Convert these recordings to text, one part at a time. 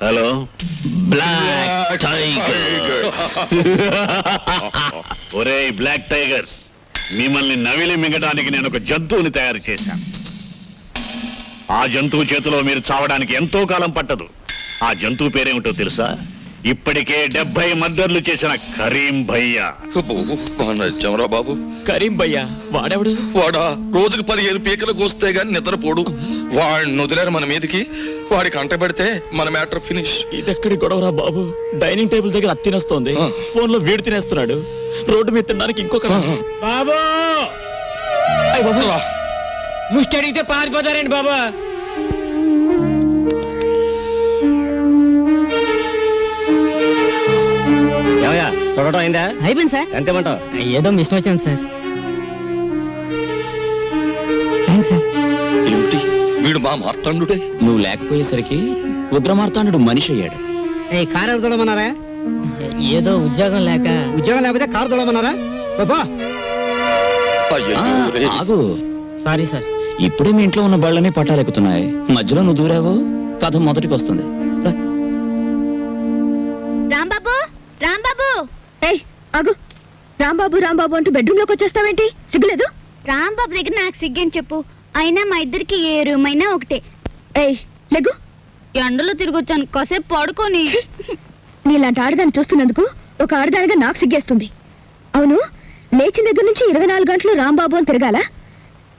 Hello black tiger. ఒరే black tigers, మిమ్మల్ని నవిలి మింగడానికి నేను ఒక జంతువుని తయారు చేశాను. ఆ జంతువు చేతిలో మీరు చావడానికి ఎంతో కాలం పట్టదు. ఆ జంతువు పేరేమిటో తెలుసా? ఇప్పటికే 70 మర్డర్లు చేసిన కరీం భయ్యా. బాబు కరీం భయ్యా వాడెవడు? వాడా రోజుకు 15 పీకలు కోస్తే గాని నిద్రపోడు. వాడిని వదిలేరు మన మీదకి. వాడికి అంట పెడితే మన మ్యాటర్ ఫినిష్. ఇదెక్కడి గొడవరా బాబు? డైనింగ్ టేబుల్ దగ్గర అత్తి తినేస్తోంది, ఫోన్ లో వీడు తినేస్తున్నాడు, రోడ్డు మీద తినడానికి ఇంకొక బాబు ముష్టి అడిగితే పారిపోతారండి బాబు. చూడటం అయిందా? అయిపోయింది సార్. ఎంతేమంటావు? ఏదో మిషన్ వచ్చింది సార్. Thanks sir. ఏమిటి వీడు మా మార్తాండుడే? నువ్వు లేకపోయేసరికి ఉగ్రమార్తాండు మనిషి అయ్యాడు. కారు తోడమన్నారా? ఏదో ఉద్యోగం లేకపోతే కారు తోడమన్నారా? బాబా ఆగు. Sorry sir. ఇప్పుడే మీ ఇంట్లో ఉన్న బళ్ళని పట్టాలెక్కుతున్నాయి, మధ్యలో నువ్వు దూరావు, కథ మొదటికి వస్తుంది. రాంబాబు, రాంబాబు, ఆగు. రాంబాబు రాంబాబు అంటూ బెడ్రూమ్ లోకి వచ్చేస్తావేంటి? సిగ్గులేదు? రాంబాబు దగ్గర నాకు సిగ్గని చెప్పు. అయినా మా ఇద్దరికి ఏ రూమ్ అయినా ఒకటే. లెగ్గు. ఎండలో తిరిగొచ్చాను, కాసేపు పడుకొని. నీలాంటి ఆడదాన్ని చూస్తున్నందుకు ఒక ఆడదానిగా నాకు సిగ్గేస్తుంది. అవును, లేచిన దగ్గర నుంచి 24 గంటలు రాంబాబు అని తిరగాల?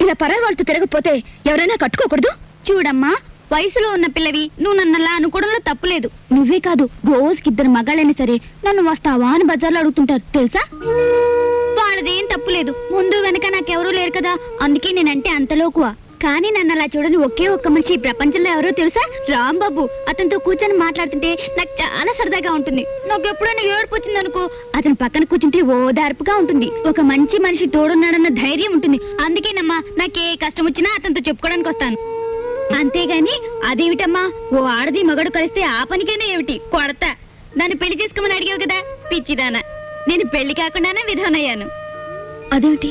ఇలా పరాయి వాళ్ళతో తిరగకపోతే ఎవరైనా కట్టుకోకూడదు? చూడమ్మా, వయసులో ఉన్న పిల్లవి నువ్వు నన్నలా అనుకోవడంలో తప్పులేదు. నువ్వే కాదు, రోజుకి 2 మగాళ్ళైనా సరే నన్ను వస్తావా అని బజార్లో అడుగుతుంటారు తెలుసా. వాళ్ళదేం తప్పులేదు, ముందు వెనక నాకెవరూ లేరు కదా, అందుకే నేనంటే అంతలోకువా. కానీ నన్ను అలా చూడని ఒకే ఒక్క మనిషి ఈ ప్రపంచంలో ఎవరో తెలుసా? రాంబాబు. అతనితో కూర్చొని మాట్లాడుతుంటే నాకు చాలా సరదాగా ఉంటుంది. నాకు ఎప్పుడైనా ఏడుపు వచ్చింది అనుకో, అతని పక్కన కూర్చుంటే ఓదార్పుగా ఉంటుంది. ఒక మంచి మనిషి తోడున్నాడన్న ధైర్యం ఉంటుంది. అందుకేనమ్మా నాకే కష్టం వచ్చినా అతనితో చెప్పుకోవడానికి వస్తాను. అంతేగాని అదేమిటమ్మా, ఓ ఆడది మగడు కలిస్తే ఆ పనికైనా ఏమిటి కొడతా. నన్ను పెళ్లి చేసుకోమని అడిగావు కదా పిచ్చిదానా, నేను పెళ్లి కాకుండానే విధానయ్యాను. అదేమిటి?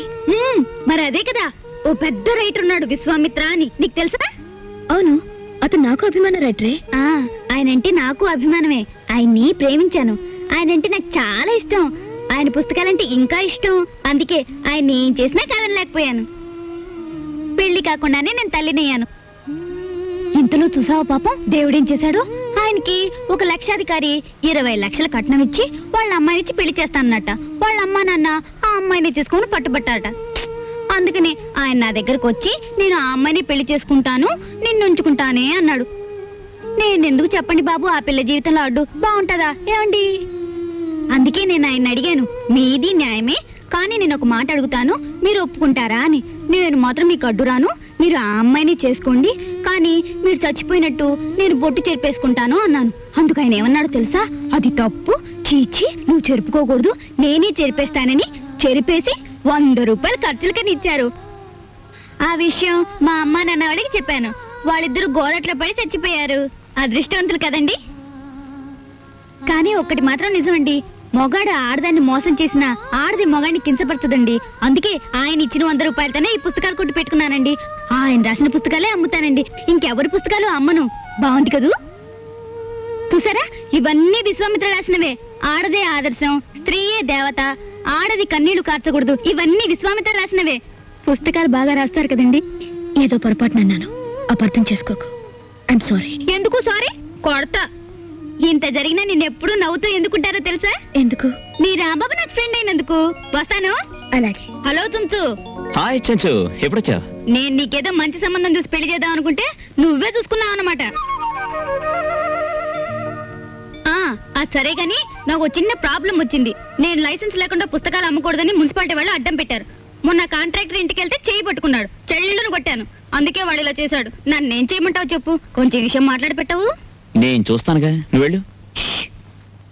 మరి అదే కదా, ఓ పెద్ద రైటర్ ఉన్నాడు విశ్వామిత్ర అని, నీకు తెలుసా? అవును, అతను నాకు అభిమాన రైటరే. ఆయనంటే నాకు అభిమానమే. ఆయన్ని ప్రేమించాను. ఆయనంటే నాకు చాలా ఇష్టం. ఆయన పుస్తకాలంటే ఇంకా ఇష్టం. అందుకే ఆయన ఏం చేసినా కాదనలేకపోయాను. పెళ్లి కాకుండానే నేను తల్లినయ్యాను. ఇంతలో చూసావా పాపం దేవుడేం చేశాడు? ఆయనకి ఒక లక్షాధికారి 20 లక్షల కట్నం ఇచ్చి వాళ్ళ అమ్మాయినిచ్చి పెళ్లి చేస్తానన్నట. వాళ్ళ అమ్మా నాన్న ఆ అమ్మాయిని చేసుకుని పట్టుబట్టారట. అందుకనే ఆయన నా దగ్గరకు వచ్చి నేను ఆ అమ్మాయిని పెళ్లి చేసుకుంటాను, నిన్ను ఉంచుకుంటానే అన్నాడు. నేనెందుకు చెప్పండి బాబు ఆ పిల్ల జీవితంలో అడ్డు? బాగుంటదా ఏమండి? అందుకే నేను ఆయన అడిగాను, మీది న్యాయమే, కానీ నేను ఒక మాట అడుగుతాను, మీరు ఒప్పుకుంటారా అని. నేను మాత్రం మీకు అడ్డురాను, మీరు ఆ అమ్మాయిని చేసుకోండి, కానీ మీరు చచ్చిపోయినట్టు నేను బొట్టు చెరిపేసుకుంటాను అన్నాను. అందుకు ఆయన ఏమన్నాడు తెలుసా? అది తప్పు, చీచి నువ్వు చెరుపుకోకూడదు, నేనే చెరిపేస్తానని చెరిపేసి 100 రూపాయలు ఖర్చులకని ఇచ్చారు. ఆ విషయం మా అమ్మ నాన్న వాళ్ళకి చెప్పాను. వాళ్ళిద్దరూ గోదట్లో పడి చచ్చిపోయారు. అదృష్టవంతులు కదండి. కానీ ఒక్కటి మాత్రం నిజమండి, మొగాడు ఆడదాన్ని మోసం చేసిన ఆడది మొగాడిని కించపరచదండి. అందుకే ఆయన ఇచ్చిన 100 రూపాయలతోనే ఈ పుస్తకాలు కొట్టి పెట్టుకున్నానండి. ఆయన రాసిన పుస్తకాలే అమ్ముతానండి, ఇంకెవరి పుస్తకాలు అమ్మను. బాగుంది కదూ? చూసారా, ఇవన్నీ విశ్వామిత్ర రాసినవే. ఆడదే ఆదర్శం, స్త్రీయే దేవత, ఆడది కన్నీళ్లు కార్చకూడదు, ఇవన్నీ విశ్వామిత్ర రాసినవే. పుస్తకాలు బాగా రాస్తారు కదండి. ఏదో పొరపాటున అన్నాను, అపార్థం చేసుకోకు. I'm sorry. ఎందుకు సారీ? కొడతా. ఇంత జరిగినా నిన్నెప్పుడు నవ్వుతూ ఎందుకుంటారో తెలుసా? ఎందుకు? నీ రాంబాబు నాకు ఫ్రెండ్ అయినందుకు. వస్తాను. అలాగే. హలో చుంచు. హాయ్ చెంచు, ఎప్పుడొచ్చావు? నేను నీకేదో మంచి సంబంధం చూసి పెళ్లి చేద్దాం అనుకుంటే నువ్వే చూసుకున్నావు అన్నమాట. అది సరే గాని నాకు చిన్న ప్రాబ్లం వచ్చింది. నేను లైసెన్స్ లేకుండా పుస్తకాలు అమ్మకూడదని మున్సిపాలిటీ వాళ్ళు అడ్డం పెట్టారు. మొన్న కాంట్రాక్టర్ ఇంటికి వెళ్తే చేయి పట్టుకున్నాడు, చెల్లును కొట్టాను. అందుకే వాడు ఇలా చేశాడు. నన్నేం చేయమంటావు చెప్పు? కొంచెం విషయం మాట్లాడి పెట్టావు. నేను చూస్తానుగా, నువ్వు వెళ్ళు.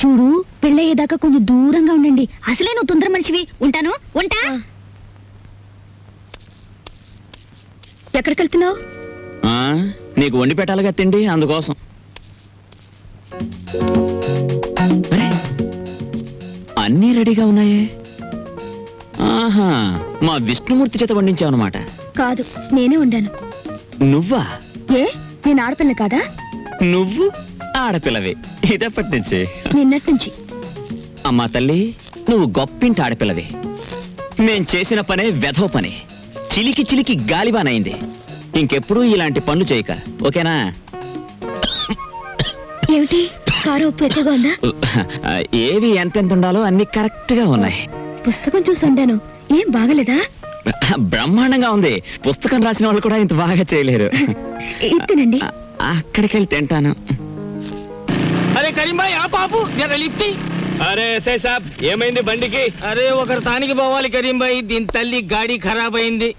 చూడు, పెళ్ళయ్యేదాకా కొంచెం దూరంగా ఉండండి. అసలే నువ్వు తొందర మనిషివి. ఉంటాను, ఉంటా. ఎక్కడికి వెళ్తున్నావు? నీకు వండి పెట్టాలిగా తిండి, అందుకోసం. అన్నీ రెడీగా ఉన్నాయే. ఆహా, మా విష్ణుమూర్తి చేత వండించావు అన్నమాట. కాదు, నేనే వండాను. నువ్వా? ఏ, నేను ఆడపిల్ల కాదా? నువ్వు ఆడపిల్లవి ఇదెప్పటి నుంచి నిన్నటి నుంచి. అమ్మా తల్లి నువ్వు గొప్పింటి ఆడపిల్లవి. మేం చేసిన పనే వెధవ పని, చిలికి చిలికి గాలివానైంది. ఇంకెప్పుడు ఇలాంటి పనులు చేయక, ఓకేనా? ఏమిటి కారు ఉప్పు ఎక్కువగా ఉందా? ఏవి ఎంతెంత ఉండాలో అన్ని కరెక్ట్ గా ఉన్నాయి. పుస్తకం చూసి ఉండాను. ఏం బాగలేదా? బ్రహ్మాండంగా ఉంది. పుస్తకం రాసిన వాళ్ళు కూడా ఇంత బాగా చేయలేరు. ఇత్తనండి. అక్కడికి వెళ్ళి తింటాను. అరే కరీం భాయ్ ఆ పాపు జర లిఫ్ట్. అరే ఎస్ఐ సాబ్ ఏమైంది బండికి? అరే ఒకరు తానికి పోవాలి కరీం భాయ్, దీని తల్లి గాడి ఖరాబ్ అయింది.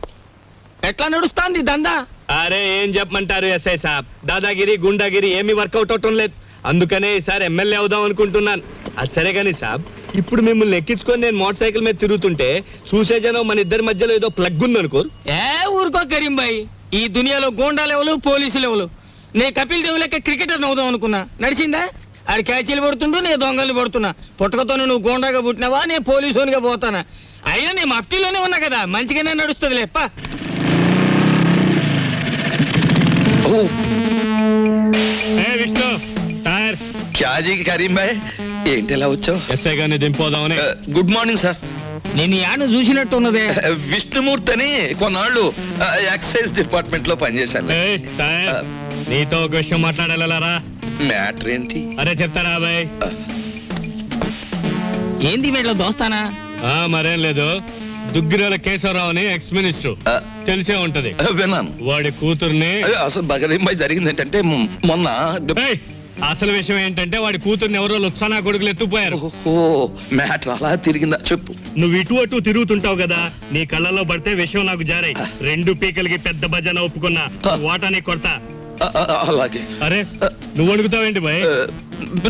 ఎట్లా నడుస్తాంది దందా? అరే ఏం చెప్పమంటారు ఎస్ఐ సాబ్, దాదాగిరి గుండాగిరి ఏమీ వర్కౌట్ అవటం లేదు. అందుకనే ఈసారి ఎమ్మెల్యే అవుదాం అనుకుంటున్నాను. అది సరే కానీ సాబ్, ఇప్పుడు మిమ్మల్ని ఎక్కించుకొని నేను మోటార్ సైకిల్ మీద తిరుగుతుంటే చూసే జనం మన ఇద్దరి మధ్యలో ఏదో ప్లగ్ ఉందనుకోరు. ఊరుకో కరీం భాయ్, ఈ దునియాలో గోండా లెవెలు పోలీసు లెవెలు. నే కపిల్ దేవ్ లెక్క క్రికెటర్ అవుదాం అనుకున్నా, నడిచిందా? ఆడు క్యాచీలు పడుతుండు, నేను దొంగలు పడుతున్నా. పుట్టకతోనే నువ్వు గోండాగా పుట్టినావా, నేను పోలీసునిగా పోతానా? అయినా నేను మఫ్టీలోనే ఉన్నా కదా, మంచిగానే నడుస్తుంది లేప్ప. విష్ణు టైర్ క్యాజీ కరీం భాయ్ ఏంటి ఎలా వచ్చావు? ఎస్ఐ గారిని దింపోదామని. Good morning sir. నేను ఈ ఆడ చూసినట్టు ఉన్నదే. విష్ణుమూర్తి అని కొన్నాళ్ళు ఎక్సైజ్ డిపార్ట్మెంట్ లో పనిచేశాను. టైర్ నీతో ఒక విషయం మాట్లాడాలరా. మ్యాటర్ ఏంటి? అరే చెప్తారా బాయ్? ఏంది వీళ్ళ దోస్తానా? మరేం లేదు, దుగ్గిరాల కేశవరావు అని ఎక్స్ మినిస్టర్ తెలిసే ఉంటది. విన్నాను. వాడి కూతుర్ని అసలు కరీం భాయ్ జరిగింది ఏంటంటే మొన్న ఏయ్, అసలు విషయం ఏంటంటే వాడి కూతుర్ని ఎవరో లుత్సానా కొడుకులు ఎత్తుపోయారు. మ్యాటర్ అలా తిరిగిందా చెప్పు. నువ్వు ఇటు అటు తిరుగుతుంటావు కదా, నీ కళ్ళలో పడితే విషయం నాకు జారాయి. 2 పీకలకి పెద్ద భజన ఒప్పుకున్నా, వాటాని కొడతా. అలాగే. అరే నువ్వు అడుగుతావేంటి బాయ్?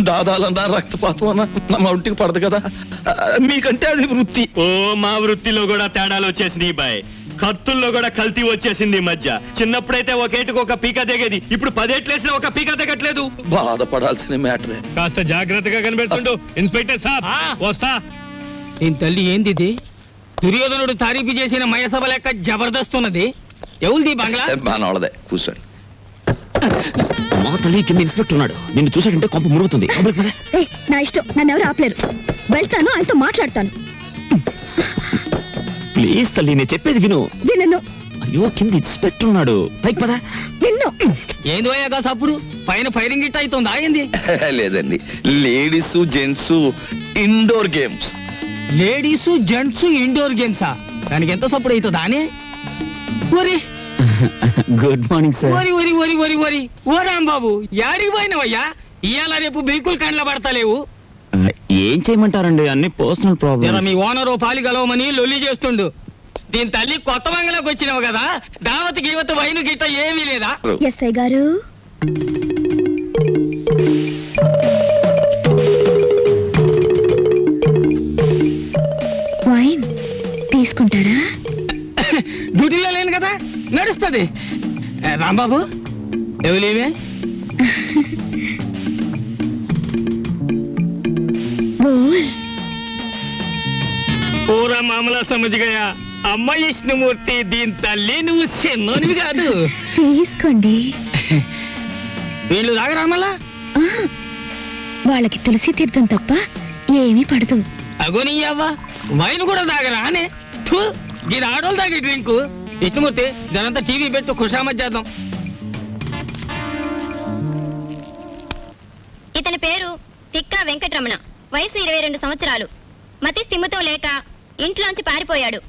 దాదాలన్నా రక్తపాతం అన్నా నా ఒంటికి పడదు కదా, మీకంటే అది వృత్తి. ఓ మా వృత్తిలో కూడా తేడాలు వచ్చేసింది బాయ్. కత్తుల్లో కూడా కల్తీ వచ్చేసింది ఈ మధ్య. చిన్నప్పుడైతే ఒకేటికి ఒక పీక దిగేది, ఇప్పుడు 10 ఏట్లేసినా ఒక పీక దిగట్లేదు. బాధపడాల్సిన మ్యాటరే. కాస్త జాగ్రత్తగా కనిపెడుతుండు ఇన్స్పెక్టర్ సాబ్. వస్తా. దీని తల్లి ఏంది ఇది? దుర్యోధనుడు తారీఫు చేసిన మయసభ లెక్క జబర్దస్త్ ఉన్నది. ఎవరిది బంగ్లా? మనోళ్ళదే, కూర్చోండి. మా తల్లి కింద ఇన్స్పెక్టర్ ఉన్నాడు, నిన్ను చూసాడంటే కొంప మురుగుతుంది. ఏయ్, నా ఇష్టం, నన్ను ఎవరు ఆపలేరు. వెళ్తాను, ఆయనతో మాట్లాడతాను. ప్లీజ్ తల్లి నేను చెప్పేది విను. విన్ను. అయ్యో కింద ఇన్స్పెక్టర్ ఉన్నాడు, పైకి పదా. విన్ను. ఏంది పోయాగా సప్పుడు పైన ఫైరింగ్ గిట్ అవుతుంది. ఆగింది లేదండి, ladies gents indoor games. Ladies gents indoor గేమ్సా? దానికి ఎంత సప్పుడు అవుతుందా అని? ఒరి గుడ్ మార్నింగ్ సార్. ఒరి ఒరి ఒరి ఒరి ఒరి ఓ రాంబాబు, యాడికి పోయినవయ్యా? ఇవాళ రేపు బిల్కుల్ కండ్ల పడతలేవు. ఏం చేయమంటారండి, అన్ని పర్సనల్ జర ప్రాబ్లమ్. మీ ఓనరు పాలి గలవమని లొల్లి చేస్తుండు. దీని తల్లి కొత్త బంగ్లాకి వచ్చినావు కదా, దావత్ గీవత్ వైను గిట్ట ఏమీ లేదా? ఎస్ఐ గారు, వైన్ తీసుకుంటారా? డ్యూటీలో లేను కదా, నడుస్తుంది. రాంబాబు ఎవలేవే? బోల్. పూరా మామలా సమజ్గయా. అమ్మ విష్ణుమూర్తి, దీని తల్లి నువ్వు చిన్నోనివి కాదు. తీసుకోండి. వీళ్ళు తాగరామలా? ఆ, వాళ్ళకి తులసి తీర్థం తప్ప ఏమీ పడదు. అగోని అవ్వ వైన్ కూడా తాగరా అనే? ఇది ఆడోళ్ళు తాగే డ్రింకు. విష్ణుమూర్తి జనంతా టీవీ పెట్టు, ఖుషామత్ చేద్దాం. ఇతని పేరు తిక్కా వెంకటరమణ. వయసు 22 సంవత్సరాలు. మతి స్థిమితం లేక ఇంట్లోంచి పారిపోయాడు.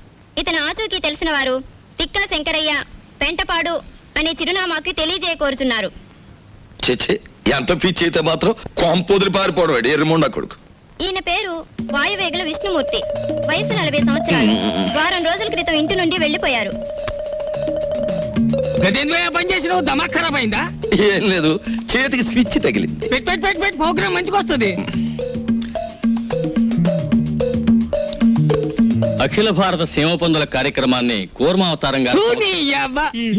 ఇతను ఆచూకీ తెలిసిన వారు తిక్కా శంకరయ్య, పెంటపాడు అనే చిరునామాకి తెలియజేయకోరుచున్నారు. చెచ్చే ఎంత పిచ్చి అయితే మాత్రం కొంపొదిరి పారిపోవడం ఎర్రమొండ కొడుకు. ఈయన పేరు వాయువేగుల విష్ణుమూర్తి. వయసు 40 సంవత్సరాలు. వారం రోజుల క్రితం ఇంటి నుండి వెళ్లిపోయారు. గదేంద్రో పని చేసినావు, దమాక్ ఖరాబ్ అయిందా? ఏం లేదు, చేతికి స్విచ్ తగిలింది. పెట్ ప్రోగ్రామ్ మంచిగా వస్తుంది. అఖిల భారత సీమ పందుల కార్యక్రమాన్ని కూర్మావతారంగా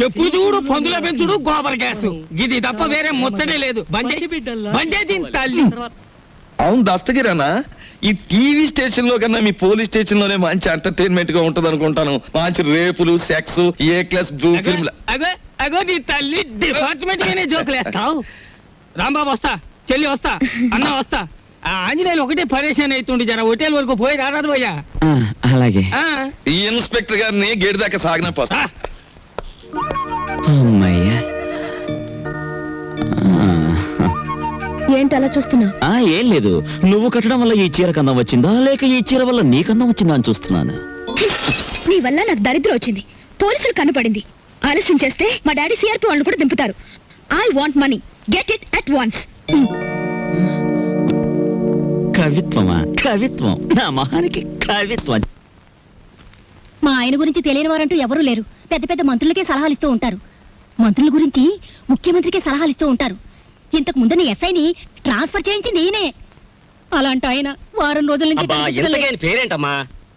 ఎప్పుడు చూడు పందుల పెంచుడు, గోబర్ గ్యాస్, ఇది తప్ప వేరే ముచ్చటే లేదు. బంజే దీని తల్లి. అవును దస్తగిరానా, ఈ టీవీ స్టేషన్ లో కన్నా మీ పోలీస్ స్టేషన్ లోనే మంచి ఎంటర్టైన్మెంట్ గా ఉంటది అనుకుంటాను. మంచి రేపులు, సెక్స్, ఏ క్లాస్ బ్లూ ఫిల్మ్. అగో నీ తల్లి డిపార్ట్మెంట్ గానే జోకులేస్తావు. రాంబాబు వస్తా, చెల్లి వస్తా అన్న వస్తా ఆ ఆంజనేయులు ఒకటే పరేషాన్ అవుతుండే జర హోటల్ వరకు పోయి రారాదు పోయా ఆ, అలాగే ఈ ఇన్స్పెక్టర్ గారిని గేట్ దాకా సాగిన పోస్తా అమ్మయ్యా ఏంటి అలా చూస్తున్నావు? ఏం లేదు నువ్వు కట్టడం వల్ల ఈ చీర కందం వచ్చిందా లేక ఈ చీర వల్ల నీ కందం వచ్చిందా అని చూస్తున్నాను. నీ వల్ల నాకు దరిద్రం వచ్చింది. పోలీసులు కనపడింది. ఆలస్యం చేస్తే మా డాడీ సిఆర్పి వాళ్ళని కూడా దింపుతారు. I want money, get it at once. కవిత్వమా? కవిత్వం నా మహానికి కవిత్వం. మా ఆయన గురించి తెలియని వారంటూ ఎవరూ లేరు. పెద్ద పెద్ద మంత్రులకే సలహాలు ఇస్తూ ఉంటారు. మంత్రుల గురించి ముఖ్యమంత్రికే సలహాలు ఇస్తూ ఉంటారు. ఇంతకు ముందు నీ ఎస్ఐని ట్రాన్స్ఫర్ చేయించింది ఈయనే. అలాంటి ఆయన వారం రోజుల నుంచి కనిపించలేదు. పేరేంటమ్మా?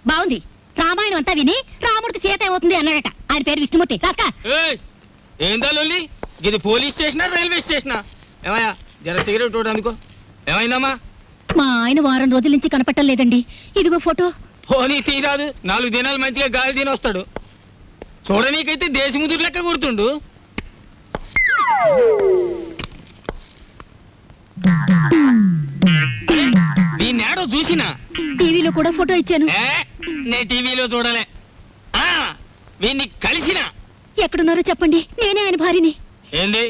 బాగుంది. రామాయణం అంతా విని రాముడికి సీత ఏమవుతుంది అన్నాడట. ఆయన పేరు విష్ణుమూర్తి. రాస్తా ఏయ్, ఏందా లొల్లి? ఇది పోలీస్ స్టేషనా రైల్వే స్టేషనా? ఏమయ్యా జర సిగరెట్ ఒకటి అందుకో. ఏమైందమ్మా? మా ఆయన వారం రోజుల నుంచి కనపట్టం లేదండి. ఇదిగో ఫోటో. పోనీ తీరాదు. 4 దినాలు మంచిగా గాలి తిని వస్తాడు. చూడనీకైతే దేశముదురు లెక్క కొడుతుండు. నేనేడో చూసినా. టీవీలో కూడా ఫోటో ఇచ్చాను. నే టీవీలో చూడలే. వీన్ని కలిసినా. ఎక్కడున్నారో చెప్పండి, నేనే ఆయన భార్యని. ఏంది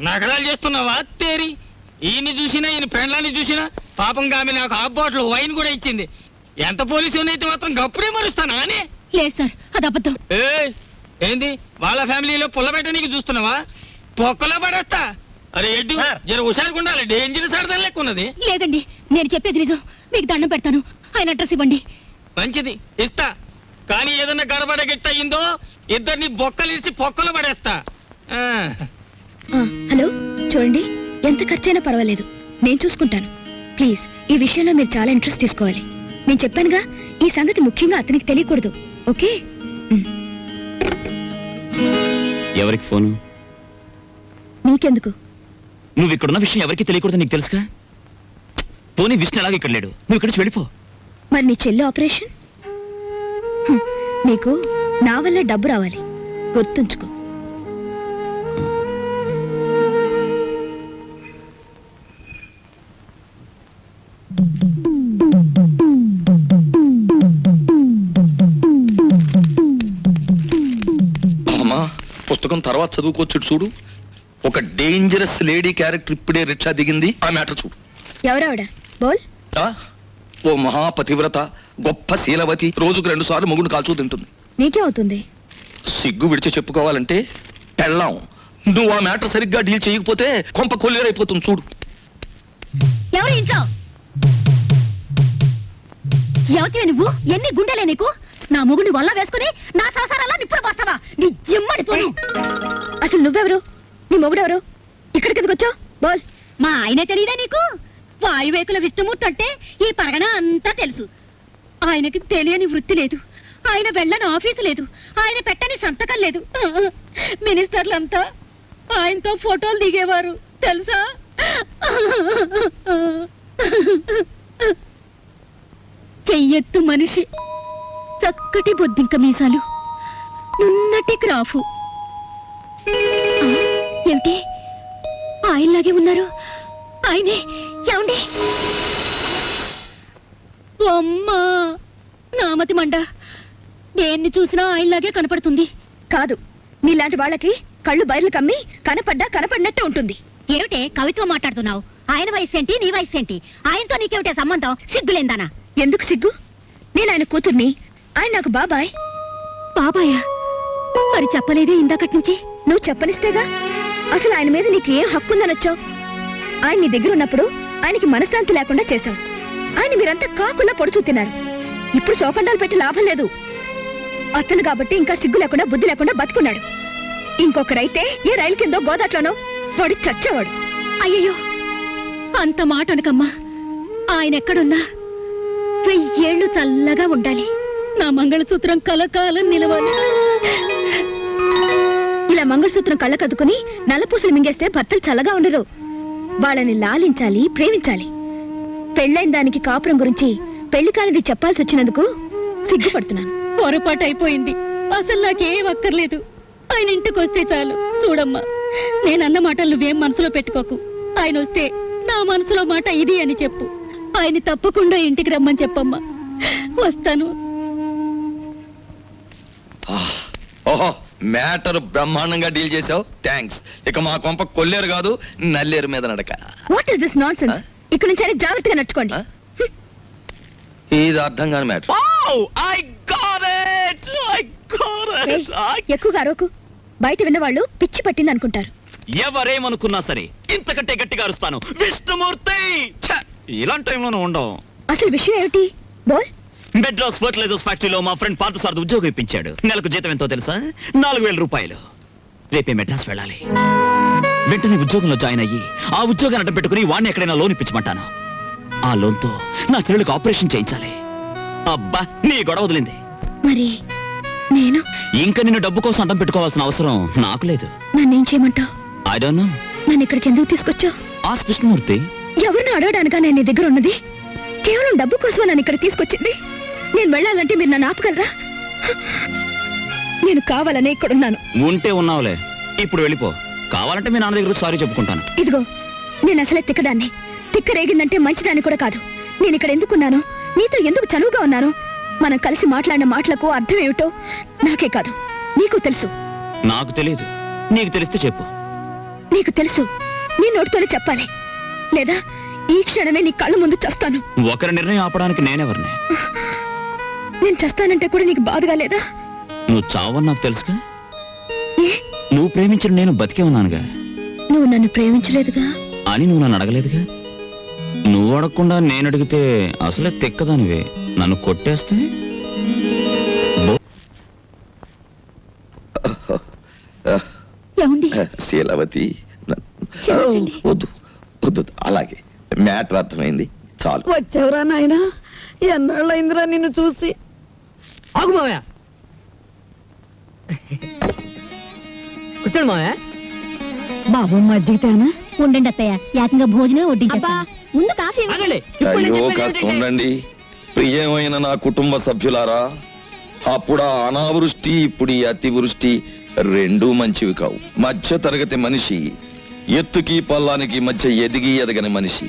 నగరాలు చేస్తున్నావా తేరి? ఈయన్ని చూసినా ఈయన పెండ్లాన్ని చూసినా పాపం ఆమె నాకు హాఫ్ బాటిల్ వైన్ కూడా ఇచ్చింది. ఎంత పోలీసు అయితే మాత్రం గప్పుడే మరుస్తానా అని? లేదు సార్, అది అబద్ధం. ఏంది వాళ్ళ ఫ్యామిలీలో పుల్లబెట్ట నీకు చూస్తున్నావా? పొక్కలో పడేస్తా. అరే ఎడ్డు జర హుషారుగా ఉండాలి. డేంజర్ సరదా లెక్క ఉన్నది. లేదండి, నేను చెప్పేది నిజం. మీకు దండం పెడతాను, ఆయన అడ్రస్ ఇవ్వండి. మంచిది, ఇస్తా. కానీ ఏదన్నా గడబడ గిట్ట అయిందో ఇద్దరిని బొక్కలిసి పొక్కలో పడేస్తా. హలో, చూడండి, ఎంత ఖర్చైనా పర్వాలేదు, నేను చూసుకుంటాను. ప్లీజ్, ఈ విషయంలో మీరు చాలా ఇంట్రెస్ట్ తీసుకోవాలి. నేను చెప్పానుగా, ఈ సంగతి ముఖ్యంగా అతనికి తెలియకూడదు. ఓకే? ఎవరికి ఫోను? నీకెందుకు? నువ్వు ఇక్కడున్న విషయం ఎవరికి తెలియకూడదు నీకు తెలుసుగా. పోనీ విష్ణు ఎలాగ ఇక్కడ లేడు, నువ్వు ఇక్కడ నుంచి వెళ్ళిపో. మరి నీ చెల్లి ఆపరేషన్? నీకు నా వల్ల డబ్బు రావాలి, గుర్తుంచుకో. అమ్మా, పుస్తకం తర్వాత చదువుకోవచ్చు. చూడు, ఒక డేంజరస్ లేడీ క్యారెక్టర్ ఇప్పుడే రిక్షా దిగింది. ఆ మ్యాటర్ చూడు. ఎవరావిడ? బోల్. ఓ మహాపతివ్రత, గొప్ప శీలవతి, రోజుకు 2 సార్లు మొగుడు కాల్చూ తింటుంది. నీకే అవుతుంది. సిగ్గు విడిచి చెప్పుకోవాలంటే పెళ్ళాం. నువ్వు ఆ మ్యాటర్ సరిగ్గా డీల్ చేయకపోతే కొంప కొల్లేరైపోతుంది. చూడు. ఎవరు ఇంట్లో? ఎవతివే నువ్వు? ఎన్ని గుండెలే నీకు? నా మొగుడిని వల్ల వేసుకుని నా సంసారాల్లో నిప్పుడు పోస్తావా? నీ జిమ్మడి పోను. అసలు నువ్వెవరు? నీ మొగుడెవరు? ఇక్కడికి ఎందుకు వచ్చావు? బోల్. మా ఆయనే తెలియదా నీకు? వాయువేకుల విష్ణుమూర్తి అంటే ఈ పరగణ అంతా తెలుసు. ఆయనకి తెలియని వృత్తి లేదు, ఆయన వెళ్ళని ఆఫీసు లేదు, ఆయన పెట్టని సంతకం లేదు. మినిస్టర్లంతా ఆయనతో ఫోటోలు దిగేవారు తెలుసా? చెయ్యెత్తు మనిషి, చక్కటి బొద్దింక మీసాలు, నున్నటి గ్రాఫు. ఏమిటి ఆయనలాగే ఉన్నారు? ఆయనే. ఏమండి? అమ్మా, నామతి మండ, దేన్ని చూసినా ఆయనలాగే కనపడుతుంది. కాదు, నీలాంటి వాళ్ళకి కళ్ళు బయర్లు కమ్మి కనపడినట్టే ఉంటుంది. ఏమిటే కవిత్వం మాట్లాడుతున్నావు? ఆయన వయసు ఏంటి, నీ వయసు ఏంటి? ఆయనతో నీకేమిటే సంబంధం? సిగ్గులేందానా? ఎందుకు సిగ్గు? నేను ఆయన కూతుర్ని, ఆయన నాకు బాబాయ్. బాబాయా? మరి చెప్పలేదే ఇందాకటి నుంచి? నువ్వు చెప్పనిస్తేగా. అసలు ఆయన మీద నీకు ఏం హక్కుందనొచ్చావు? ఆయన నీ దగ్గర ఉన్నప్పుడు ఆయనకి మనశ్శాంతి లేకుండా చేశావు. ఆయన మీరంతా కాకుల్లా పొడుచూ తిన్నారు. ఇప్పుడు శోకండాలు పెట్టి లాభం లేదు. అతను కాబట్టి ఇంకా సిగ్గు లేకుండా బుద్ధి లేకుండా బతుకున్నాడు. ఇంకొకరైతే ఏ రైలు కిందో గోదాట్లోనో వాడు చచ్చేవాడు. అయ్యయ్యో, అంత మాట అనకమ్మా. ఆయన ఎక్కడున్నా 1000 ఏళ్ళు చల్లగా ఉండాలి. నా మంగళసూత్రం కలకాలం నిలవాలి. ఇలా మంగళసూత్రం కళ్ళకద్దుకుని నల్లపూసలు మింగేస్తే భర్తలు చల్లగా ఉండరు. వాళ్ళని లాలించాలి, ప్రేమించాలి. పెళ్ళైన దానికి కాపురం గురించి పెళ్లి కానిది చెప్పాల్సి వచ్చినందుకు సిగ్గుపడుతున్నాను. పొరపాటు అయిపోయింది. అసలు నాకేం అక్కర్లేదు. ఆయన ఇంటికి వస్తే చాలు. చూడమ్మా, నేనన్న మాటలు నువ్వేం మనసులో పెట్టుకోకు. ఆయన వస్తే నా మనసులో మాట ఇది అని చెప్పు. ఆయన తప్పకుండా ఇంటికి రమ్మని చెప్పమ్మా. వస్తాను. ఓహో, మ్యాటర్ బ్రహ్మాండంగా డీల్ చేసావు, థ్యాంక్స్. ఇక మా కొంప కొల్లేరు కాదు, నల్లేరు మీద నడక. What is this non sense? ఇక్కడ నుంచి అయినా జాగ్రత్తగా నడుచుకోండి. ఇది అర్థం కాని మ్యాటర్. ఎక్కువగా అరవకు. బయట విన్నవాళ్ళు పిచ్చి పట్టింది అనుకుంటారు. ఎవరేమనుకున్నా సరే ఇంతకంటే గట్టిగా అరుస్తాను. విష్ణుమూర్తి! ఛ! ఇలాంటి టైంలోనూ ఉండవు. అసలు విషయం ఏమిటి? బోల్. మెడ్రాస్ ఫర్టిలైజర్స్ ఫ్యాక్టరీలో మా ఫ్రెండ్ పార్థసారథి ఉద్యోగం ఇప్పించాడు. నెలకు జీతం ఎంతో తెలుసా? 4,000 రూపాయలు. రేపే మెడ్రాస్ వెళ్ళాలి. వెంటనే ఉద్యోగంలో జాయిన్ అయ్యి ఆ ఉద్యోగాన్ని అడ్డం పెట్టుకుని వాడిని ఎక్కడైనా లోన్ ఇప్పించమంటాను. ఆ లోన్తో నా చెల్లెలకు ఆపరేషన్ చేయించాలి. అబ్బా, నీ గొడవ వదిలింది. మరి నేను ఇంకా నిన్ను డబ్బు కోసం అడ్డం పెట్టుకోవాల్సిన అవసరం నాకు లేదు. నన్నేం చేయమంటావు? I don't know. నన్ను ఇక్కడికి ఎందుకు తీసుకొచ్చావు? ఆస్క్ విష్ణుమూర్తి. ఎవరిని అడగడానికా నేను నీ దగ్గర ఉన్నది? కేవలం డబ్బు కోసం నన్ను ఇక్కడ తీసుకొచ్చింది. నేను వెళ్ళాలంటే మీరు నన్ను ఆపగలరా? నేను కావాలనే ఇక్కడున్నాను. ఉంటే ఉన్నావులే, ఇప్పుడు వెళ్ళిపో. కావాలంటే మీ నాన్న దగ్గర సారీ చెప్పుకుంటాను. ఇదిగో, నేను అసలే తిక్కదాన్ని. తిక్క రేగిందంటే మంచిదాన్ని కూడా కాదు. నేను ఇక్కడ ఎందుకున్నాను, నీతో ఎందుకు చనువుగా ఉన్నాను, మనం కలిసి మాట్లాడిన మాటలకు అర్థం ఏమిటో నాకే కాదు నీకు తెలుసు. నాకు తెలియదు, నీకు తెలిస్తే చెప్పు. నీకు తెలుసు, నీ నోటితోనే చెప్పాలి, లేదా ఈ క్షణమే నీ కళ్ళ ముందు చస్తాను. ఒకరి నిర్ణయం ఆపడానికి నేనెవరిని? నేను చస్తానంటే కూడా నీకు బాధగా లేదా? నువ్వు చావని నాకు తెలుసుగా. ఏ? నువ్వు ప్రేమించిన నేను బతికే ఉన్నానుగా. నువ్వు నన్ను ప్రేమించలేదుగా అని నువ్వు నన్ను అడగలేదుగా. నువ్వు అడగకుండా నేను అడిగితే అసలే తెక్కదానివే. నన్ను కొట్టేస్తే ఏమండి? శీలవతి, క్షమించండి. వద్దు వద్దు, అలాగే మ్యాటర్ అర్థమైంది, చాలు. వచ్చావురా నాయనా, ఎన్నాళ్ళైందిరా నిన్ను చూసి. ఆగు మావయ్య. కూర్చోండి మావయ్య. బాబు మజ్జిగ తేనా? ఉండండి అత్తయ్య, ఏకంగా భోజనం వడ్డించేస్తా. ముందు కాఫీ ఇవ్వండి. ఆగండి. ఇప్పుడు నేను అయ్యో, చెప్పేది కాస్త ఏంటంటే- ఉండండి. ప్రియమైన నా కుటుంబ సభ్యులారా, అప్పుడు ఆ అనావృష్టి, ఇప్పుడు ఈ అతివృష్టి రెండూ మంచివి కావు. మధ్య తరగతి మనిషి ఎత్తుకి పల్లానికి మధ్య ఎదిగి ఎదగని మనిషి.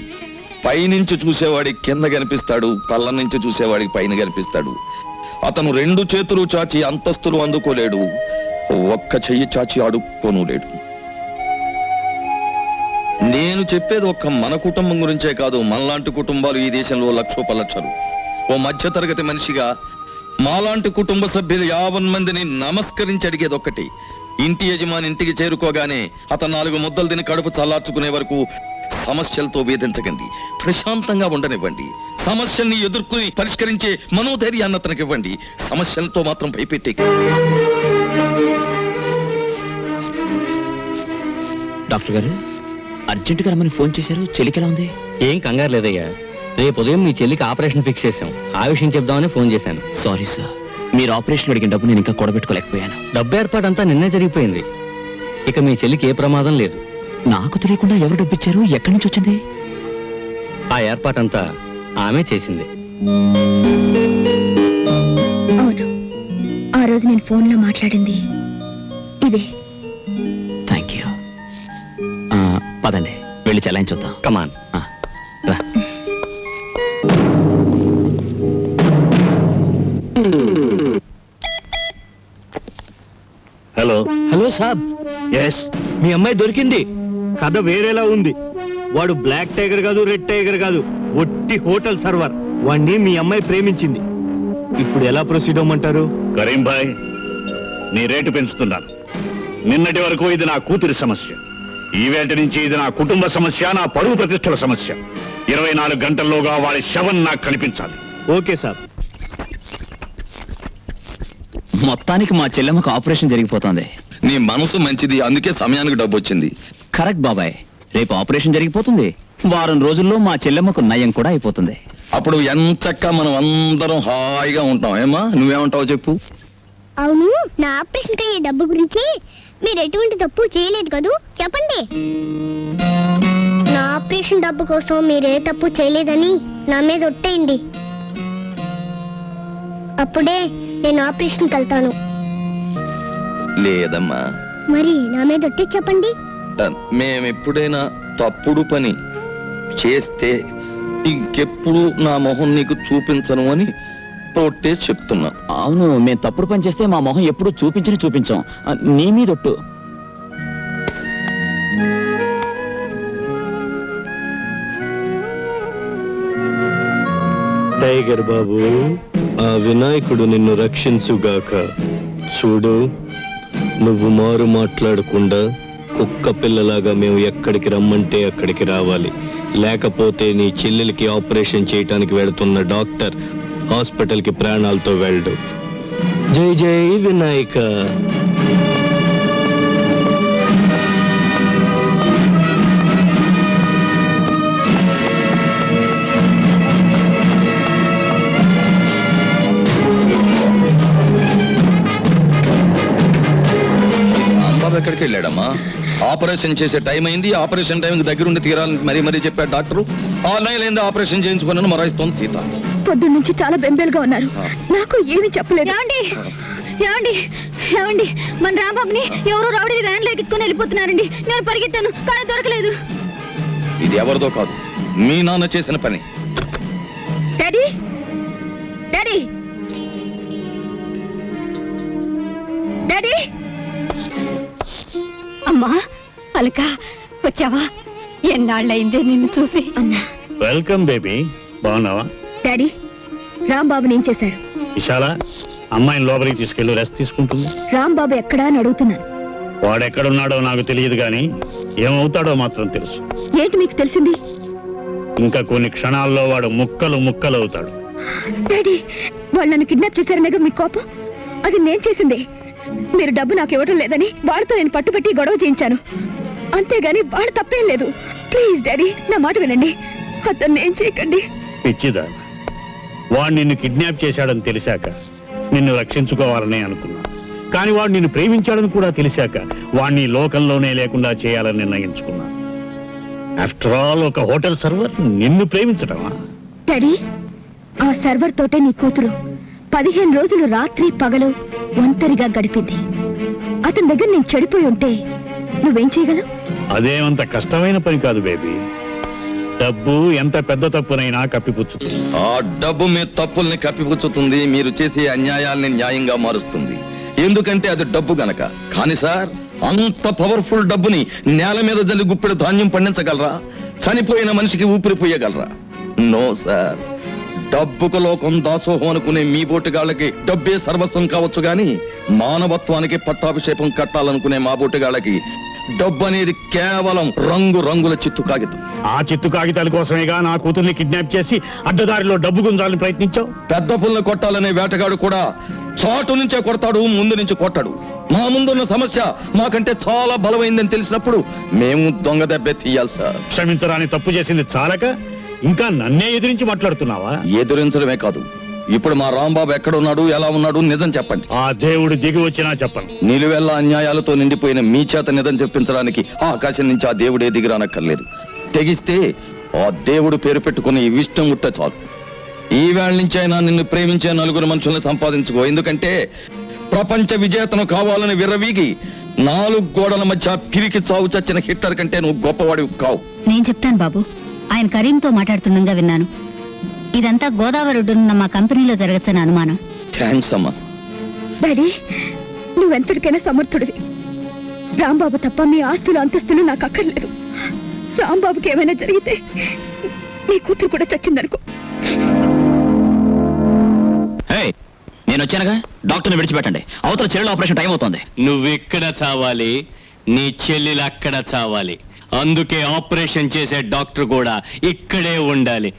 పైనుంచి చూసేవాడికి కింద కనిపిస్తాడు, పల్ల నుంచి చూసేవాడికి పైన కనిపిస్తాడు. అతను 2 చేతులు చాచి అంతస్తులు అందుకోలేడు, ఒక్క చెయ్యి చాచి అడుక్కోను లేడు. నేను చెప్పేది ఒక్క మన కుటుంబం గురించే కాదు, మనలాంటి కుటుంబాలు ఈ దేశంలో లక్షోపలక్షలు. ఓ మధ్య తరగతి మనిషిగా మాలాంటి కుటుంబ సభ్యులు 50 మందిని నమస్కరించి అడిగేది ఒక్కటి: ఇంటి యజమాని ఇంటికి చేరుకోగానే అతను 4 ముద్దలు తిని కడుపు చల్లార్చుకునే వరకు సమస్యలతో వేధించకండి, ప్రశాంతంగా ఉండనివ్వండి. సమస్యల్ని ఎదుర్కొని పరిష్కరించే మనోధైర్యాన్ని అతనికి ఇవ్వండి, సమస్యలతో మాత్రం భయపెట్టే. డాక్టర్ గారు అర్జెంటుగా రమ్మని ఫోన్ చేశారు. చెల్లికి ఎలా ఉంది? ఏం కంగారు లేదయ్యా, రేపు ఉదయం మీ చెల్లికి ఆపరేషన్ ఫిక్స్ చేశాం. ఆ విషయం చెప్దామని ఫోన్ చేశాను. సారీ సార్, మీరు ఆపరేషన్ అడిగిన డబ్బు నేను ఇంకా కూడబెట్టుకోలేకపోయాను. డబ్బు ఏర్పాటంతా నిన్నే జరిగిపోయింది. ఇక మీ చెల్లికి ఏ ప్రమాదం లేదు. నాకు తెలియకుండా ఎవరు డబ్బు ఇచ్చారు? ఎక్కడి నుంచి వచ్చింది? ఆ ఏర్పాటంతా ఆమె చేసింది. అవును, ఆ రోజు నేను ఫోన్లో మాట్లాడింది ఇదే. Thank you. పదండి, వెళ్ళి చెలాయించొద్దాం. కమాన్. రా. హలో. హలో సాబ్, ఎస్. మీ అమ్మాయి దొరికింది. కథ వేరేలా ఉంది. వాడు బ్లాక్ టైగర్ కాదు, రెడ్ టైగర్ కాదు, ఒట్టి హోటల్ సర్వర్. వాణ్ణి మీ అమ్మాయి ప్రేమించింది. ఇప్పుడు ఎలా ప్రొసీడ్ అవ్వమంటారు? కరీం భాయ్, నీ రేటు పెంచుతున్నాను. నిన్నటి వరకు ఇది నా కూతురి సమస్య, ఈవేళ నుంచి ఇది నా కుటుంబ సమస్య, నా పరువు ప్రతిష్టల సమస్య. 24 గంటల్లోగా వాడి శవం నాకు కనిపించాలి. ఓకే సాబ్. మొత్తానికి మా చెల్లెమ్మకు ఆపరేషన్ జరిగిపోతుంది. నీ మనసు మంచిది, అందుకే సమయానికి డబ్బు వచ్చింది. కరెక్ట్ బాబాయ్, రేపు ఆపరేషన్ జరిగిపోతుంది. వారం రోజుల్లో మా చెల్లెమ్మకు నయం కూడా అయిపోతుంది. అప్పుడు ఎంచక్క మనం అందరం హాయిగా ఉంటాం. ఏమా, నువ్వేమంటావు చెప్పు. అవును, నా ఆపరేషన్ అయ్యే డబ్బు గురించి మీరు ఎటువంటి తప్పు చేయలేదు కదూ, చెప్పండి. నా ఆపరేషన్ డబ్బు కోసం మీరే తప్పు చేయలేదని నా మీద ఒట్టేయండి. అప్పుడే నేను ఆపరేషన్కి వెళ్తాను. లేదమ్మా, మరి నా మీద ఒట్టి చెప్పండి. మేమెప్పుడైనా తప్పుడు పని చేస్తే ఇంకెప్పుడు నా మొహం నీకు చూపించను అని తోటే చెప్తున్నా. అవును, మేము తప్పుడు పని చేస్తే మా మొహం ఎప్పుడు చూపించాం. నీ మీదొట్టు. టైగర్ బాబు, ఆ వినాయకుడు నిన్ను రక్షించుగాక. చూడు, నువ్వు మారు మాట్లాడకుండా కుక్క పిల్లలాగా మేము ఎక్కడికి రమ్మంటే అక్కడికి రావాలి. లేకపోతే నీ చెల్లెలికి ఆపరేషన్ చేయటానికి వెళుతున్న డాక్టర్ హాస్పిటల్కి ప్రాణాలతో వెళ్ళడు. జై జై వినాయక. రాంబాబు ఎక్కడికి వెళ్ళాడమ్మా? ఆపరేషన్ చేసే టైం అయింది, ఆపరేషన్ టైంకి దగ్గరుండి తీరాలని మరీ చెప్పాడు డాక్టరు. 6 నెలలైంది ఆపరేషన్ చేయించుకున్నాను మరాయిస్తోంది సీత. పొద్దున్న నుంచి చాలా బెంబేలుగా ఉన్నారు. నాకు ఏమీ చెప్పలేదు. ఏమండి మన రాంబాబుని ఎవరో రౌడీ వ్యాన్ ఎక్కించుకొని వెళ్ళిపోతున్నారండి. నేను పరిగెత్తాను కానీ దొరకలేదు. ఇది ఎవరిదో కాదు, మీ నాన్న చేసిన పని. డాడీ డాడీ డాడీ అమ్మా అలక వచ్చావా? ఎన్నాళ్ళయిందే నిన్ను చూసి. అన్నా. వెల్కమ్ బేబీ, బాగున్నావా? డాడీ, రాంబాబుని ఏం చేశారు? విశాల, అమ్మాయిని లోపలికి తీసుకెళ్ళి రెస్ట్ తీసుకుంటుంది. రాంబాబు ఎక్కడా అని అడుగుతున్నాను. వాడెక్కడున్నాడో నాకు తెలియదు గాని ఏమవుతాడో మాత్రం తెలుసు. ఏంటి మీకు తెలిసింది? ఇంకా కొన్ని క్షణాల్లో వాడు ముక్కలు అవుతాడు. డాడీ, వాళ్ళు నన్ను కిడ్నాప్ చేశారనేగా మీ కోపం? అది నేను చేసిందే. మీరు డబ్బు నాకు ఇవ్వడం లేదని వాళ్ళతో నేను పట్టుబట్టి గొడవ చేయించాను. అంతేగాని వాళ్ళు తప్పేం లేదు. ప్లీజ్ డాడీ, నా మాట వినండి. అతన్ని ఏం చేయకండి. పిచ్చిదా, వాడు నిన్ను కిడ్నాప్ చేశాడని తెలిసాక నిన్ను రక్షించుకోవాలని అనుకున్నా. కానీ వాడు నిన్ను ప్రేమించాడని కూడా తెలిసాక వాడిని లోకంలోనే లేకుండా చేయాలని నిర్ణయించుకున్నా. ఆఫ్టర్ ఆల్, ఒక హోటల్ సర్వర్ నిన్ను ప్రేమించటమా? డాడీ, ఆ సర్వర్ తోటే నీ కూతురు 15 రోజులు రాత్రి పగలు ఒంటరిగా గడిపింది. అతని దగ్గర నేను చెడిపోయి ఉంటే నువ్వేం చేయగలవు? అదేమంత కష్టమైన పని కాదు బేబీ. డబ్బు ఎంత పెద్ద తప్పునైనా కప్పిపుచ్చుతుంది. ఆ డబ్బు మీ తప్పుల్ని కప్పిపుచ్చుతుంది, మీరు చేసే అన్యాయాల్ని న్యాయంగా మారుస్తుంది. ఎందుకంటే అది డబ్బు గనక. కానీ సార్, అంత పవర్ఫుల్ డబ్బుని నేల మీద జల్లి గుప్పెడు ధాన్యం పండించగలరా? చనిపోయిన మనిషికి ఊపిరి పోయగలరా? No sir. డబ్బుకు లోకం దాసోహం అనుకునే మీ బోటుగాళ్ళకి డబ్బే సర్వస్వం కావచ్చు గాని మానవత్వానికి పట్టాభిషేకం కట్టాలనుకునే మా బోటుగాళ్ళకి డబ్బు అనేది కేవలం రంగుల చిత్తు కాగితం. ఆ చిత్తు కాగితాల కోసమేగా నా కూతుర్ని కిడ్నాప్ చేసి అడ్డదారిలో డబ్బు గుంజాలని ప్రయత్నించావు. పెద్ద పుల్ని కొట్టాలనే వేటగాడు కూడా చాటు నుంచే కొడతాడు, ముందు నుంచి కొట్టాడు. మా ముందున్న సమస్య మాకంటే చాలా బలమైందని తెలిసినప్పుడు మేము దొంగ దెబ్బే తీయాలి సార్. క్షమించరాని తప్పు చేసింది చాలక ఇంకా నన్నే ఎదిరించి మాట్లాడుతున్నావా? ఎదురించడమే కాదు, ఇప్పుడు మా రాంబాబు ఎక్కడున్నాడు, ఎలా ఉన్నాడు నిజం చెప్పండి. ఆ దేవుడు దిగి వచ్చినా చెప్పను. నిలువెల్ల అన్యాయాలతో నిండిపోయిన మీ చేత నిజం చెప్పించడానికి ఆకాశం నుంచి ఆ దేవుడే దిగిరానక్కర్లేదు. తెగిస్తే ఆ దేవుడు పేరు పెట్టుకుని ఇష్టం ఉంటే చాలు. ఈ వేళ నుంచి అయినా నిన్ను ప్రేమించే 4 మనుషుల్ని సంపాదించుకో. ఎందుకంటే ప్రపంచ విజేతను కావాలని విర్రవీగి 4 గోడల మధ్య పిరికి చావు చచ్చిన హిట్లర్ కంటే నువ్వు గొప్పవాడివి కావు. నేను చెప్తాను బాబు. ఆయన కరీంతో మాట్లాడుతుండగా విన్నాను. ఇదంతా గోదావరి ఒడ్డునున్న మా కంపెనీలో జరగచ్చని అనుమానం. థ్యాంక్స్ అమ్మా. డాడీ, నువ్వెంతటికైనా సమర్థుడివి. రాంబాబు తప్ప మీ ఆస్తులు అంతస్తులు నాకు అక్కర్లేదు. రాంబాబుకి ఏమైనా జరిగితే నీ కూతురు కూడా చచ్చిందనుకో. నేను వచ్చానుగా, డాక్టర్ని విడిచిపెట్టండి. అవతల చెల్లెలు ఆపరేషన్ టైం అవుతోంది. నువ్వెక్కడ చావాలి, నీ చెల్లెలు అక్కడ చావాలి. అందుకే ఆపరేషన్ చేసే డాక్టర్ కూడా ఇక్కడే ఉండాలి.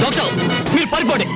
డాక్టర్ మీరు పడిపోండి.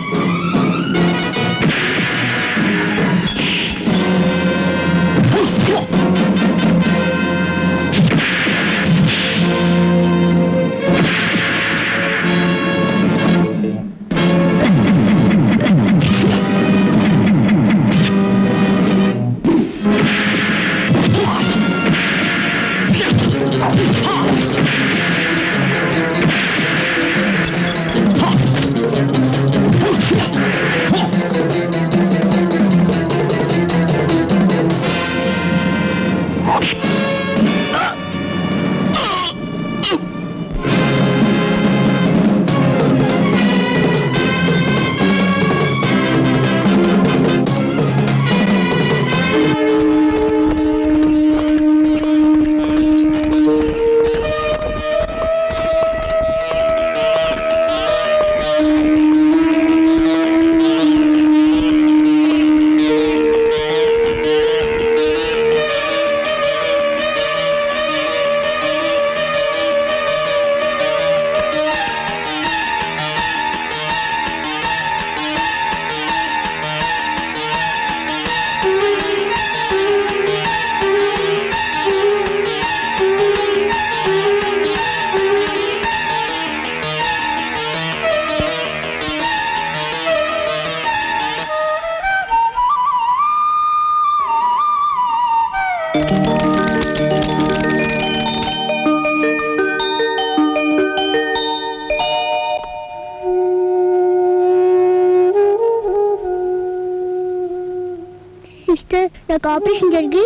సిస్టర్, నాకు ఆపరేషన్ జరిగి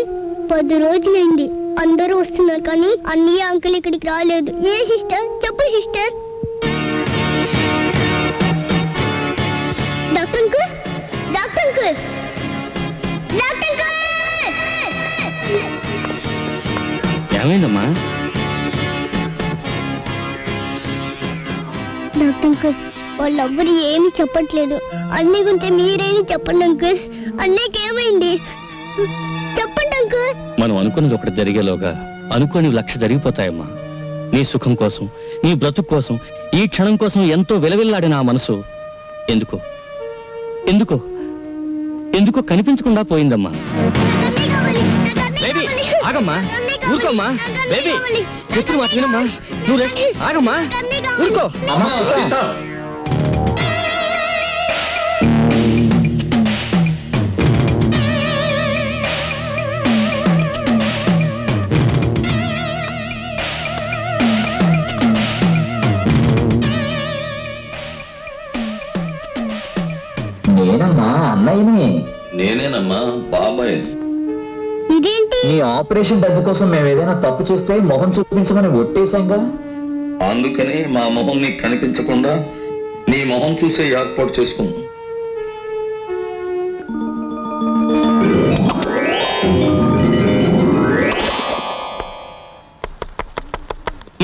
10 రోజులైంది. అందరూ వస్తున్నారు కానీ అన్నయ్య అంకుల్ ఇక్కడికి రాలేదు. ఏ సిస్టర్? చెప్పు sister. Doctor uncle, doctor uncle, doctor uncle. ఏమైందమ్మా? డాక్టర్ అంకుల్, వాళ్ళెవ్వరు ఏమీ చెప్పట్లేదు. అన్నీ గురించి మీరేమి చెప్పండి అంకుల్. అన్నయ్యకి ఏమైంది చెప్పండి అంకుల్. మనం అనుకున్నది ఒకటి జరిగేలోగా అనుకోని 1,00,000 జరిగిపోతాయమ్మా. నీ సుఖం కోసం, నీ బ్రతుకు కోసం, ఈ క్షణం కోసం ఎంతో విలవిల్లాడిన ఆ మనసు ఎందుకో ఎందుకో ఎందుకో కనిపించకుండా పోయిందమ్మా. అన్నయ్య కావాలి, నాకు అన్నయ్య బేబీ కావాలి. ఆగమ్మా, నాకు అన్నయ్య కావాలి, ఊరుకోమ్మా. నాకు అన్నయ్య బేబీ కావాలి. చెప్పు మాట వినమ్మా. నువ్వు రెస్ట్ ఆగమ్మా, నాకు అన్నయ్య కావాలి. ఊరుకో. నేనమ్మా, అన్నయ్యని. నేనేనమ్మా, బాబాయ్. ఇదేంటి? నీ ఆపరేషన్ డబ్బు కోసం మేము ఏదైనా తప్పు చేస్తే మొహం చూపించమని ఒట్టేశాంగా. అందుకని మా మొహం నీకు కనిపించకుండా నీ మొహం చూసే ఏర్పాటు చేసుకున్నాం.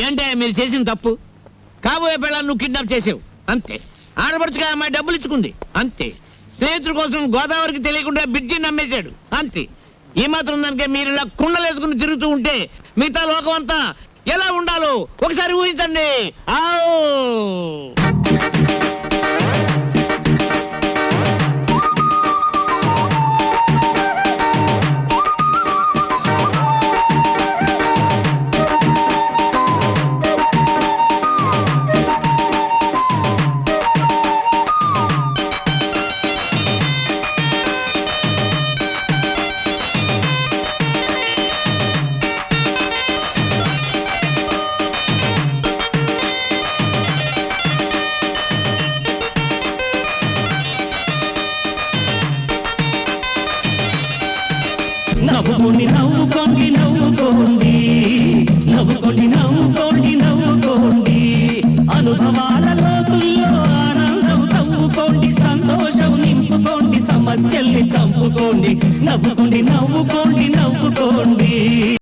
ఏంటే మీరు చేసిన తప్పు? కాబోయే పిల్లలు నువ్వు కిడ్నాప్ చేసావు అంతే. ఆడపడుచుగా అమ్మాయి డబ్బులు ఇచ్చుకుంది అంతే. స్నేహితుడి కోసం గోదావరికి తెలియకుండా బిడ్జిని నమ్మేశాడు అంతే. ఈ మాత్రం దానికే మీరు ఇలా కుండలేసుకుని తిరుగుతూ ఉంటే మిగతా లోకం అంతా ఎలా ఉండాలో ఒకసారి ఊహించండి. ఆవ్ నవ్వుకోండి నవ్వుకోండి నవ్వుకోండి, నవ్వుకోండి నవ్వుకోండి నవ్వుకోండి, అనుభవాల లోతుల్లో ఆనందం తవ్వుకోండి, సంతోషం నింపుకోండి, సమస్యల్ని చంపుకోండి. నవ్వుకోండి నవ్వుకోండి